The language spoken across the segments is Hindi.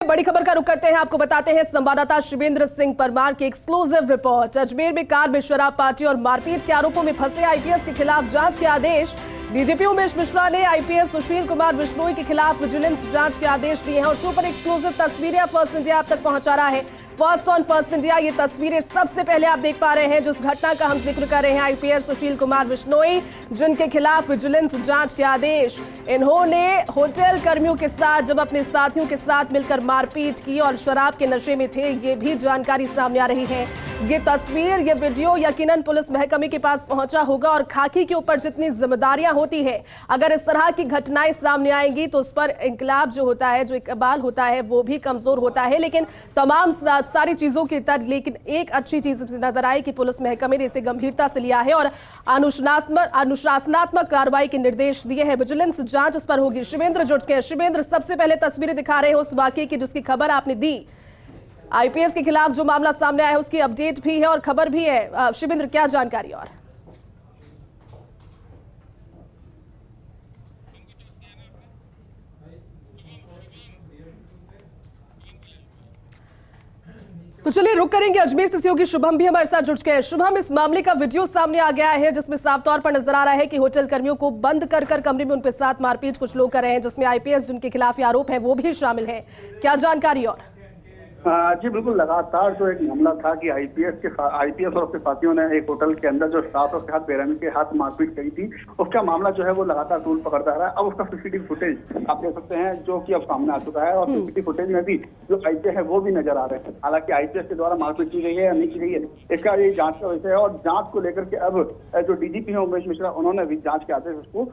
बड़ी खबर का रुख करते हैं। आपको बताते हैं संवाददाता शिवेंद्र सिंह परमार की एक्सक्लूसिव रिपोर्ट। अजमेर में कार में शराब पार्टी और मारपीट के आरोपों में फंसे आईपीएस के खिलाफ जांच के आदेश। डीजीपी उमेश मिश्रा ने आईपीएस सुशील कुमार बिश्नोई के खिलाफ विजिलेंस जांच के आदेश दिए हैं और सुपर एक्सक्लूसिव तस्वीरें फर्स्ट इंडिया आप तक पहुंचा रहा है। फर्स्ट ऑन फर्स्ट इंडिया ये तस्वीरें सबसे पहले आप देख पा रहे हैं जिस घटना का हम जिक्र कर रहे हैं। आईपीएस सुशील कुमार बिश्नोई जिनके खिलाफ विजिलेंस जांच के आदेश। इन्होंने होटल कर्मियों के साथ जब अपने साथियों के साथ मिलकर मारपीट की और शराब के नशे में थे, ये भी जानकारी सामने आ रही है। ये तस्वीर, ये वीडियो यकीनन पुलिस महकमे के पास पहुंचा होगा और खाकी के ऊपर जितनी जिम्मेदारियां होती है, अगर इस तरह की घटनाएं सामने आएंगी तो उस पर इंकलाब जो होता है, जो इकबाल होता है, वो भी कमजोर होता है। लेकिन तमाम सारी चीजों की तरह लेकिन एक अच्छी चीज नजर आई कि पुलिस महकमे ने इसे गंभीरता से लिया है और अनुशासनात्मक कार्रवाई के निर्देश दिए हैं। विजिलेंस जांच इस पर होगी। शिवेंद्र जुट के। शिवेंद्र, सबसे पहले तस्वीरें दिखा रहे हैं उस वाकये की जिसकी खबर आपने दी। आईपीएस के खिलाफ जो मामला सामने आया है उसकी अपडेट भी है और खबर भी है। शिवेंद्र, क्या जानकारी? और तो चलिए रुक करेंगे अजमेर से सहयोगी शुभम भी हमारे साथ जुड़ चुके हैं। शुभम, इस मामले का वीडियो सामने आ गया है जिसमें साफ तौर पर नजर आ रहा है कि होटल कर्मियों को बंद कर कमरे में उनके साथ मारपीट कुछ लोग कर रहे हैं, जिसमें आईपीएस जिनके खिलाफ आरोप है वो भी शामिल है। क्या जानकारी? और जी बिल्कुल, लगातार जो एक मामला था कि आईपीएस और उसके साथियों ने एक होटल के अंदर जो स्टाफ के साथ बेरहमी के हाथ मारपीट करी थी, उसका मामला जो है वो लगातार तूल पकड़ता रहा है। अब उसका सीसीटीवी फुटेज आप देख सकते हैं जो कि अब सामने आ चुका है और सीसीटीवी फुटेज में भी जो आईपीएस है वो भी नजर आ रहे हैं। हालांकि आईपीएस के द्वारा मारपीट की गई है या नहीं की गई है, इसका ये जांच का विषय है और जांच को लेकर के अब जो डीजीपी है उमेश मिश्रा, उन्होंने भी जांच के आदेश उसको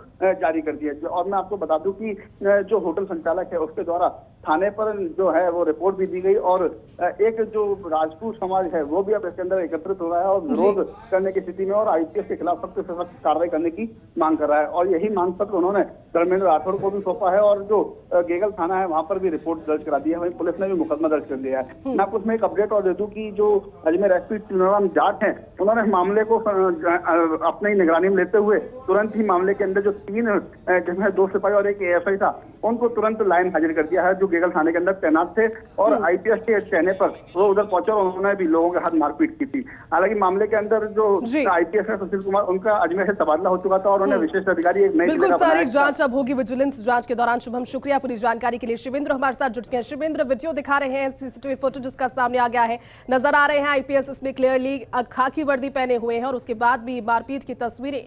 जारी कर दिया। और मैं आपको बता दूं कि जो होटल संचालक है उसके द्वारा थाने पर जो है वो रिपोर्ट भी दी गई और एक जो राजपूत समाज है वो भी अब इसके अंदर एकत्रित हो रहा है और विरोध करने की स्थिति में और आईपीएस के खिलाफ सख्त से सख्त कार्रवाई करने की मांग कर रहा है। और यही मांग पत्र उन्होंने धर्मेंद्र राठौर को भी सौंपा है और जो गेगल थाना है वहां पर भी रिपोर्ट दर्ज करा दी है। वहीं पुलिस ने भी मुकदमा दर्ज कर लिया है। मैं आपको उसमें एक अपडेट और दे दूं कि जो अजमेर एसपी चुनाराम जाट है उन्होंने मामले को अपनी निगरानी में लेते हुए तुरंत ही मामले के अंदर जो 3 जिसमें 2 सिपाही और एक एएसआई था उनको तुरंत लाइन हाजिर कर दिया है जो गेगल थाने के अंदर तैनात थे और आईपीएस के कहने पर वो उधर पहुंचे और उन्होंने भी लोगों के हाथ मारपीट की थी। हालांकि मामले के अंदर जो आईपीएस है सुशील कुमार, उनका अजमेर से तबादला हो चुका था और उन्हें विशेष अधिकारी एक नई बिल्कुल सारी जांच अब होगी विजिलेंस जांच के दौरान। शुभम, शुक्रिया पूरी जानकारी के लिए। शिवेंद्र हमारे साथ जुट गए हैं। शिवेंद्र, वीडियो दिखा रहे हैं, सीसीटीवी फुटेज जिसका सामने आ गया है, नजर आ रहे हैं आईपीएस इसमें क्लियरली खाकी वर्दी पहने हुए हैं और उसके बाद भी मारपीट की तस्वीरें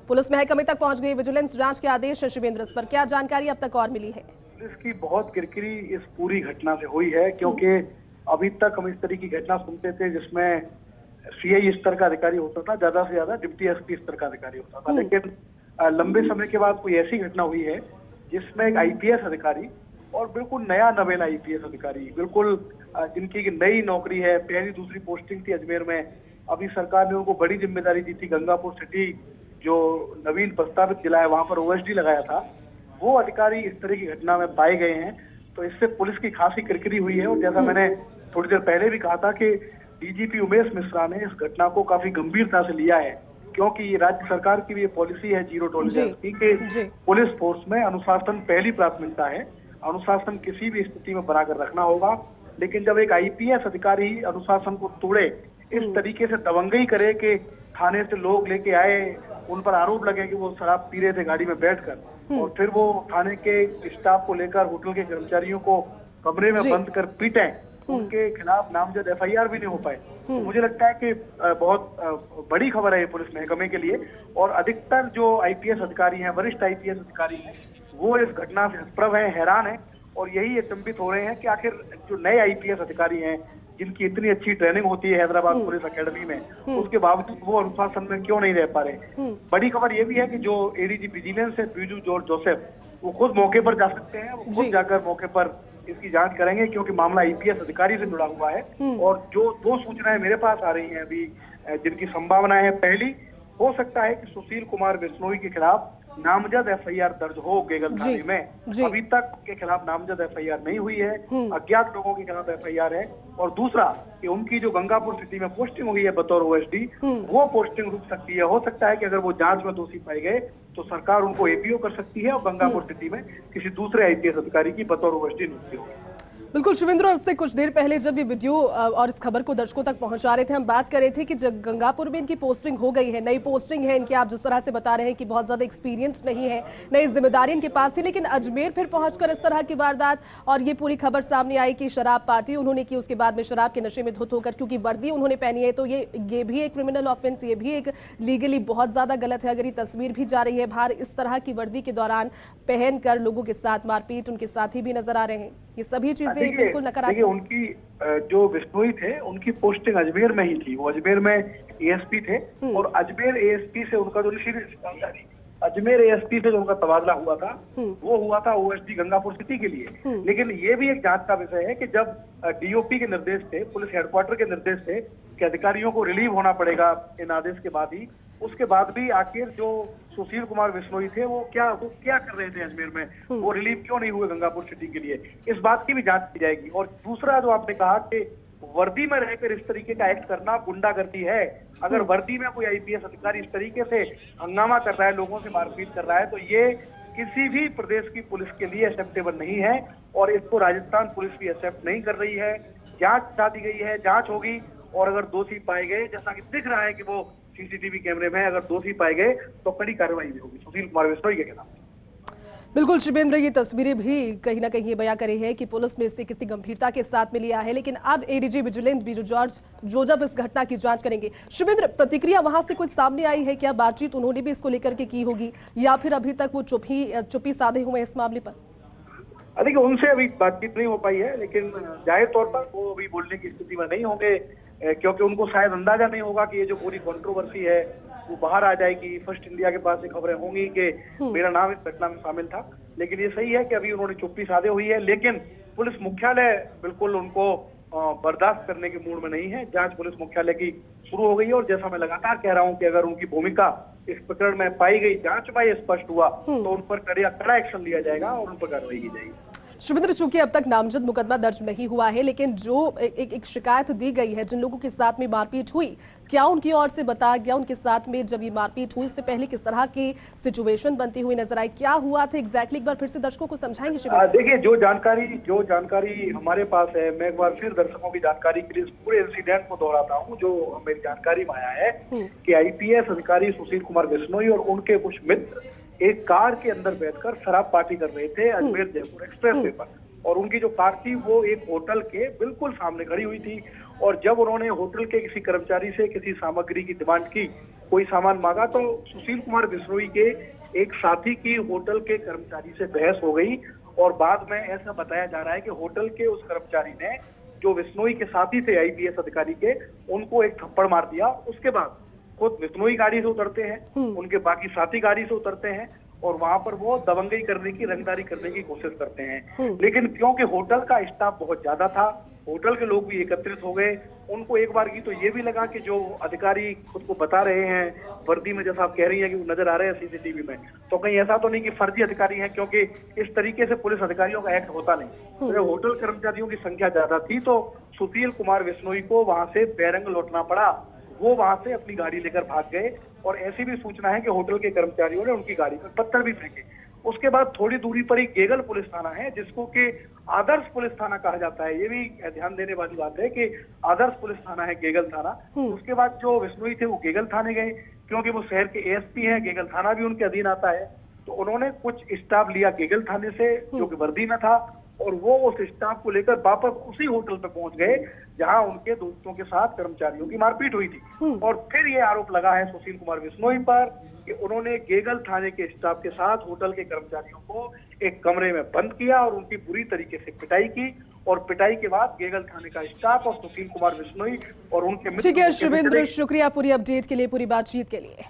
पुलिस महकमे तक पहुंच गई। विजिलेंस जांच के आदेश है। शिवेंद्र, इस पर क्या जानकारी अब तक और मिली है? पुलिस की बहुत किरकिरी इस पूरी घटना से हुई है क्योंकि अभी तक हम इस तरह की घटना सुनते थे जिसमें सीआई स्तर का अधिकारी होता था, ज्यादा से ज्यादा डिप्टी एसपी स्तर का अधिकारी होता था। लेकिन लंबे समय के बाद कोई ऐसी घटना हुई है जिसमें एक आईपीएस अधिकारी और बिल्कुल नया नवेला आईपीएस अधिकारी, बिल्कुल जिनकी नई नौकरी है, पहली दूसरी पोस्टिंग थी अजमेर में, अभी सरकार ने उनको बड़ी जिम्मेदारी दी थी, गंगापुर सिटी जो नवीन प्रस्तावित जिला है वहां पर ओएसडी लगाया था, वो अधिकारी इस तरह की घटना में पाए गए हैं। तो इससे पुलिस की खासी किरकिरी हुई है और जैसा मैंने थोड़ी देर पहले भी कहा था कि डीजीपी उमेश मिश्रा ने इस घटना को काफी गंभीरता से लिया है क्योंकि ये राज्य सरकार की भी पॉलिसी है जीरो टॉलरेंस की कि पुलिस फोर्स में अनुशासन पहली प्राथमिकता है। अनुशासन किसी भी स्थिति में बनाकर रखना होगा, लेकिन जब एक आईपीएस अधिकारी अनुशासन को तोड़े, इस तरीके से दबंगई करे कि थाने से लोग लेके आए, उन पर आरोप लगे कि वो शराब पी रहे थे गाड़ी में बैठकर और फिर वो थाने के स्टाफ को लेकर होटल के कर्मचारियों को कमरे में बंद कर पीटे, उनके खिलाफ नामजद एफआईआर भी नहीं हो पाए। मुझे लगता है कि बहुत बड़ी खबर है ये पुलिस महकमे के लिए और अधिकतर जो आईपीएस अधिकारी हैं, वरिष्ठ आईपीएस अधिकारी हैं, वो इस घटना से हतप्रभ हैं, हैरान हैं और यही अचंभित हो रहे हैं कि आखिर जो नए आईपीएस अधिकारी हैं जिनकी इतनी अच्छी ट्रेनिंग होती है हैदराबाद पुलिस अकेडमी में, उसके बावजूद वो अनुशासन में क्यों नहीं रह पा रहे। बड़ी खबर ये भी है कि जो एडीजी विजिलेंस है बीजू जॉर्ज जोसेफ, वो खुद मौके पर जा सकते हैं, वो खुद जाकर मौके पर इसकी जांच करेंगे क्योंकि मामला आईपीएस अधिकारी से जुड़ा हुआ है। और जो 2 सूचनाएं मेरे पास आ रही हैं अभी जिनकी संभावना है, पहली हो सकता है कि सुशील कुमार बिश्नोई के खिलाफ नामजद एफआईआर दर्ज हो गेगल थाने में। अभी तक के खिलाफ नामजद एफआईआर नहीं हुई है, अज्ञात लोगों के खिलाफ एफआईआर है। और दूसरा कि उनकी जो गंगापुर सिटी में पोस्टिंग हुई है बतौर ओएसडी, वो पोस्टिंग रुक सकती है। हो सकता है कि अगर वो जांच में दोषी पाए गए तो सरकार उनको एपीओ कर सकती है और गंगापुर सिटी में किसी दूसरे आईपीएस अधिकारी की बतौर ओएसडी नियुक्ति होगी। बिल्कुल शिवेंद्र, आपसे कुछ देर पहले जब ये वीडियो और इस खबर को दर्शकों तक पहुंचा रहे थे, हम बात कर रहे थे कि जब गंगापुर में इनकी पोस्टिंग हो गई है, नई पोस्टिंग है इनकी, आप जिस तरह से बता रहे हैं कि बहुत ज्यादा एक्सपीरियंस नहीं है, नई जिम्मेदारी इनके पास थी, लेकिन अजमेर फिर पहुंचकर इस तरह की वारदात और ये पूरी खबर सामने आई कि शराब पार्टी उन्होंने की, उसके बाद में शराब के नशे में धुत होकर, क्योंकि वर्दी उन्होंने पहनी है, तो ये भी एक क्रिमिनल ऑफेंस, ये भी एक लीगली बहुत ज्यादा गलत है। अगर ये तस्वीर भी जा रही है बाहर, इस तरह की वर्दी के दौरान पहनकर लोगों के साथ मारपीट, उनके साथी भी नजर आ रहे हैं, ये सभी चीजें बिल्कुल नकारात्मक। उनकी जो बिश्नोई थे उनकी पोस्टिंग अजमेर में ही थी, वो अजमेर में एएसपी थे और अजमेर एएसपी से उनका जो अजमेर एएसपी से जो उनका तबादला हुआ था वो हुआ था ओएसडी गंगापुर सिटी के लिए। लेकिन ये भी एक जांच का विषय है कि जब डीओपी के निर्देश थे, पुलिस हेडक्वार्टर के निर्देश थे कि अधिकारियों को रिलीव होना पड़ेगा इन आदेश के बाद ही, उसके बाद भी आखिर जो सुशील कुमार बिश्नोई थे वो क्या कर रहे थे अजमेर में, वो रिलीव क्यों नहीं हुए गंगापुर सिटी के लिए, इस बात की भी जांच की जाएगी। और दूसरा जो आपने कहा कि वर्दी में रहकर इस तरीके का एक्ट करना गुंडागर्दी है, अगर वर्दी में कोई आईपीएस अधिकारी इस तरीके से हंगामा कर रहा है, लोगों से मारपीट कर रहा है, तो ये किसी भी प्रदेश की पुलिस के लिए एक्सेप्टेबल नहीं है और इसको राजस्थान पुलिस भी एक्सेप्ट नहीं कर रही है। जांच चाह दी गई है, जांच होगी और अगर दोषी पाए गए, जैसा कि दिख रहा है कि वो सीसीटीवी कैमरे में, अगर दोषी पाए गए तो कड़ी कार्रवाई भी होगी सुशील कुमार बिश्नोई के खिलाफ। बिल्कुल शिवेंद्र, ये तस्वीरें भी कहीं ना कहीं ये बयां करी है कि पुलिस में इसे कितनी गंभीरता के साथ में लिया है, लेकिन अब एडीजी विजिलेंस बीजू जॉर्ज जो जब इस घटना की जांच करेंगे, शिवेंद्र प्रतिक्रिया वहां से कुछ सामने आई है क्या? बातचीत उन्होंने भी इसको लेकर के की होगी या फिर अभी तक वो चुप्पी साधे हुए इस मामले पर? देखिए, उनसे अभी बातचीत नहीं हो पाई है, लेकिन जाहिर तौर पर वो अभी बोलने की स्थिति में नहीं होंगे क्योंकि उनको शायद अंदाजा नहीं होगा कि ये जो पूरी कंट्रोवर्सी है वो बाहर आ जाएगी। फर्स्ट इंडिया के पास ये खबरें होंगी कि मेरा नाम इस घटना में शामिल था, लेकिन ये सही है कि अभी उन्होंने चुप्पी साधे हुई है, लेकिन पुलिस मुख्यालय बिल्कुल उनको बर्दाश्त करने के मूड में नहीं है। जांच पुलिस मुख्यालय की शुरू हो गई है और जैसा मैं लगातार कह रहा हूं कि अगर उनकी भूमिका इस प्रकरण में पाई गई, जांच में ये स्पष्ट हुआ, तो उन पर कड़ा एक्शन लिया जाएगा और उन पर कार्रवाई की जाएगी। शिवेंद्र, चूंकि अब तक नामजद मुकदमा दर्ज नहीं हुआ है, लेकिन जो एक शिकायत दी गई है, जिन लोगों के साथ में मारपीट हुई, क्या उनकी ओर से बताया गया उनके साथ में जब ये मारपीट हुई इससे पहले किस तरह की सिचुएशन बनती हुई नजर आई, क्या हुआ था एग्जैक्टली? एक बार फिर से दर्शकों को समझाएंगे शिवेंद्र? देखिए, जो जानकारी हमारे पास है, मैं एक बार फिर दर्शकों की जानकारी के लिए पूरे इंसिडेंट को दोहराता हूँ जो मेरी जानकारी में आया है कि आईपीएस अधिकारी सुशील कुमार बिश्नोई और उनके कुछ मित्र एक कार के अंदर बैठकर शराब पार्टी कर रहे थे अजमेर जयपुर एक्सप्रेस वे पर, और उनकी जो कार थी वो एक होटल के बिल्कुल सामने खड़ी हुई थी। और जब उन्होंने होटल के किसी कर्मचारी से किसी सामग्री की डिमांड की, कोई सामान मांगा, तो सुशील कुमार बिश्नोई के एक साथी की होटल के कर्मचारी से बहस हो गई और बाद में ऐसा बताया जा रहा है कि होटल के उस कर्मचारी ने जो बिश्नोई के साथी थे आईपीएस अधिकारी के, उनको एक थप्पड़ मार दिया। उसके बाद खुद बिश्नोई गाड़ी से उतरते हैं, उनके बाकी साथी गाड़ी से उतरते हैं और वहां पर वो दबंगई करने की, रंगदारी करने की कोशिश करते हैं। लेकिन क्योंकि होटल का स्टाफ बहुत ज्यादा था, होटल के लोग भी एकत्रित हो गए, उनको एक बार की तो ये भी लगा कि जो अधिकारी खुद को बता रहे हैं वर्दी में, जैसा आप कह रही हैं कि वो नजर आ रहे हैं सीसीटीवी में, तो कहीं ऐसा तो नहीं कि फर्जी अधिकारी हैं, क्योंकि इस तरीके से पुलिस अधिकारियों का एक्ट होता नहीं। तो होटल कर्मचारियों की संख्या ज्यादा थी तो सुशील कुमार बिश्नोई को वहां से बेरंग लौटना पड़ा, वो वहां से अपनी गाड़ी लेकर भाग गए। और ऐसी भी सूचना है कि होटल के कर्मचारियों ने उनकी गाड़ी पर पत्थर भी फेंके। उसके बाद थोड़ी दूरी पर ही गेगल पुलिस थाना है, जिसको कि आदर्श पुलिस थाना कहा जाता है। ये भी ध्यान देने वाली बात है कि आदर्श पुलिस थाना है गेगल थाना। उसके बाद जो बिश्नोई थे वो गेगल थाने गए, क्योंकि वो शहर के एएसपी हैं, गेगल थाना भी उनके अधीन आता है। तो उन्होंने कुछ स्टाफ लिया गेगल थाने से जो कि वर्दी में था, और वो उस स्टाफ को लेकर वापस उसी होटल पे पहुंच गए जहां उनके दोस्तों के साथ कर्मचारियों की मारपीट हुई थी। और फिर ये आरोप लगा है सुशील कुमार बिश्नोई पर कि उन्होंने गेगल थाने के स्टाफ के साथ होटल के कर्मचारियों को एक कमरे में बंद किया और उनकी बुरी तरीके से पिटाई की, और पिटाई के बाद गेगल थाने का स्टाफ और सुशील कुमार बिश्नोई और उनके ठीक है शिवेंद्र, शुक्रिया पूरी अपडेट के लिए, पूरी बातचीत के लिए।